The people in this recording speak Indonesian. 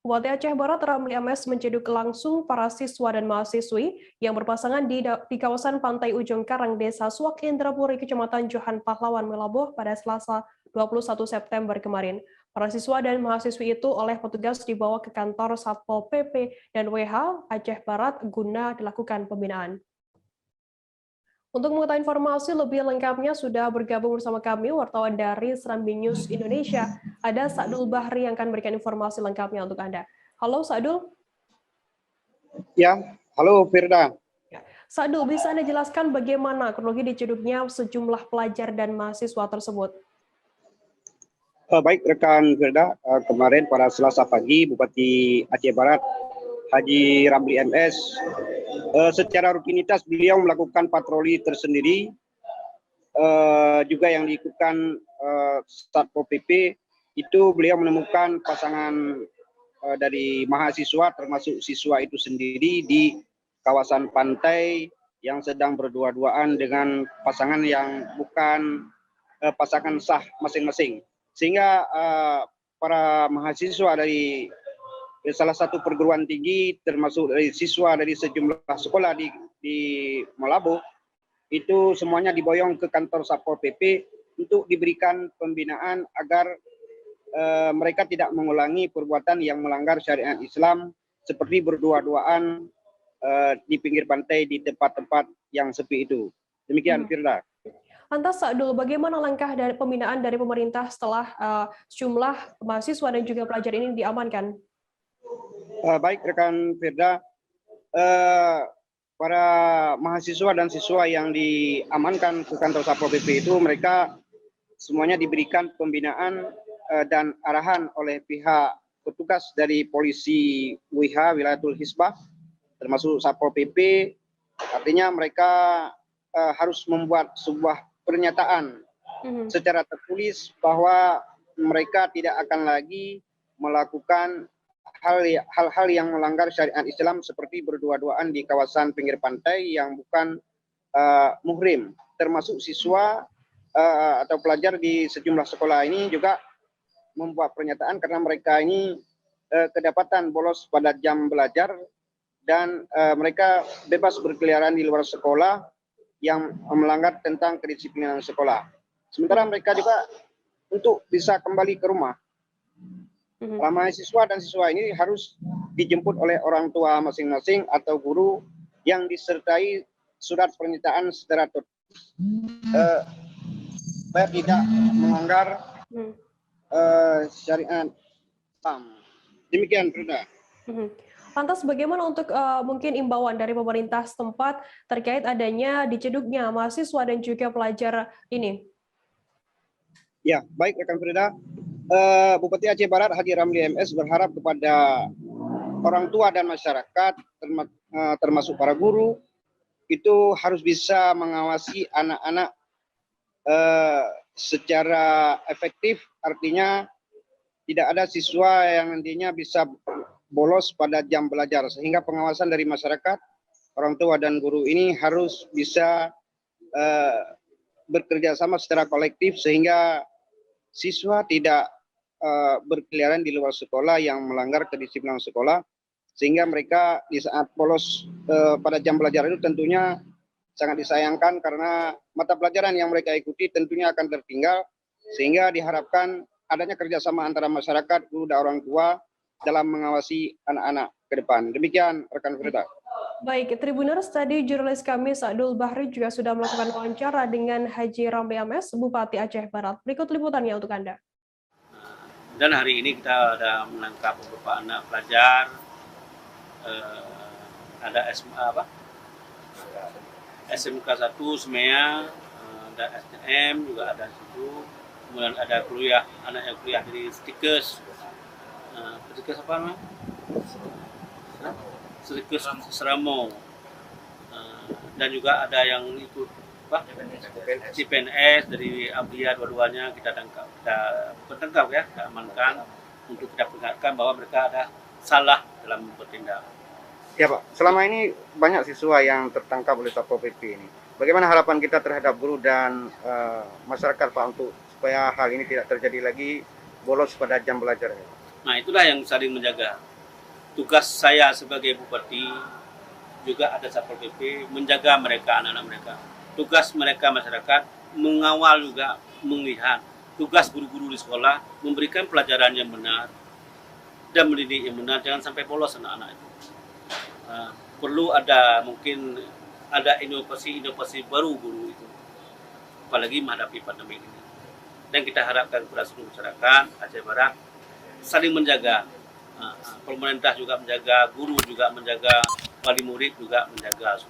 Bupati Aceh Barat Ramli MS menjeduk langsung para siswa dan mahasiswi yang berpasangan di kawasan Pantai Ujung Karang, Desa Suak Indrapuri, Kecamatan Johan Pahlawan, Melabuh pada Selasa 21 September kemarin. Para siswa dan mahasiswi itu oleh petugas dibawa ke kantor Satpol PP dan WH Aceh Barat guna dilakukan pembinaan. Untuk mengetahui informasi lebih lengkapnya sudah bergabung bersama kami wartawan dari Serambi News Indonesia. Ada Sakdul Bahri yang akan memberikan informasi lengkapnya untuk Anda. Halo Sakdul. Ya, halo Firda. Sakdul, bisa Anda jelaskan bagaimana kronologi diciduknya sejumlah pelajar dan mahasiswa tersebut? Baik rekan Firda, kemarin pada Selasa pagi Bupati Aceh Barat Haji Ramli MS secara rutinitas beliau melakukan patroli tersendiri, juga yang diikutkan Satpol PP. Itu beliau menemukan pasangan dari mahasiswa termasuk siswa itu sendiri di kawasan pantai yang sedang berdua-duaan dengan pasangan yang bukan pasangan sah masing-masing, sehingga para mahasiswa dari salah satu perguruan tinggi termasuk dari siswa dari sejumlah sekolah di Melabuh itu semuanya diboyong ke kantor Satpol PP untuk diberikan pembinaan agar mereka tidak mengulangi perbuatan yang melanggar syariat Islam seperti berdua-duaan di pinggir pantai di tempat-tempat yang sepi itu. Demikian Firda. Lantas Sakdul, bagaimana langkah dari pembinaan dari pemerintah setelah sejumlah mahasiswa dan juga pelajar ini diamankan? Baik rekan Firda, para mahasiswa dan siswa yang diamankan ke kantor Satpol PP itu mereka semuanya diberikan pembinaan dan arahan oleh pihak petugas dari polisi WH Wilayatul Hisbah termasuk Satpol PP. Artinya mereka harus membuat sebuah pernyataan secara tertulis bahwa mereka tidak akan lagi melakukan hal-hal yang melanggar syariat Islam seperti berdua-duaan di kawasan pinggir pantai yang bukan muhrim. Termasuk siswa atau pelajar di sejumlah sekolah ini juga membuat pernyataan karena mereka ini kedapatan bolos pada jam belajar dan mereka bebas berkeliaran di luar sekolah yang melanggar tentang kedisiplinan sekolah. Sementara mereka juga untuk bisa kembali ke rumah. Para mahasiswa dan siswa ini harus dijemput oleh orang tua masing-masing atau guru yang disertai surat pernyataan secara tertulis supaya tidak melanggar syariat Islam. Demikian, Frida. Lantas bagaimana untuk mungkin imbauan dari pemerintah setempat terkait adanya diciduknya mahasiswa dan juga pelajar ini? Ya, baik rekan Frida. Bupati Aceh Barat Haji Ramli MS berharap kepada orang tua dan masyarakat termasuk para guru itu harus bisa mengawasi anak-anak secara efektif, artinya tidak ada siswa yang nantinya bisa bolos pada jam belajar, sehingga pengawasan dari masyarakat, orang tua dan guru ini harus bisa bekerja sama secara kolektif sehingga siswa tidak berkeliaran di luar sekolah yang melanggar kedisiplinan sekolah, sehingga mereka di saat bolos pada jam belajar itu tentunya sangat disayangkan karena mata pelajaran yang mereka ikuti tentunya akan tertinggal, sehingga diharapkan adanya kerjasama antara masyarakat, guru dan orang tua dalam mengawasi anak-anak ke depan. Demikian rekan Frida. Baik, Tribuners, tadi jurnalis kami Sakdul Bahri juga sudah melakukan wawancara dengan Haji Ramli MS, Bupati Aceh Barat. Berikut liputannya untuk Anda. Dan hari ini kita ada menangkap beberapa anak pelajar, ada SMK 1 SMEA, ada STM juga ada situ, kemudian ada kuliah, anak yang kuliah dari Stikes, Stikes apa namanya? Stikes Seramo, dan juga ada yang ikut CPNS dari Abdiya, dua-duanya kita tangkap, kita amankan untuk kita peringatkan bahwa mereka ada salah dalam bertindak. Ya Pak, selama ini banyak siswa yang tertangkap oleh Satpol PP ini. Bagaimana harapan kita terhadap guru dan masyarakat Pak untuk supaya hal ini tidak terjadi lagi bolos pada jam belajar? Nah itulah yang saling menjaga. tugas saya sebagai bupati juga ada Satpol PP menjaga mereka, anak-anak mereka. Tugas mereka masyarakat mengawal juga, melihat. Tugas guru-guru di sekolah memberikan pelajaran yang benar dan mendidik yang benar, jangan sampai polos anak-anak itu. Perlu ada mungkin ada inovasi baru guru itu, apalagi menghadapi pandemi ini. Dan kita harapkan kepada seluruh masyarakat Aceh Barat saling menjaga. Pemerintah juga menjaga, guru juga menjaga, wali murid juga menjaga.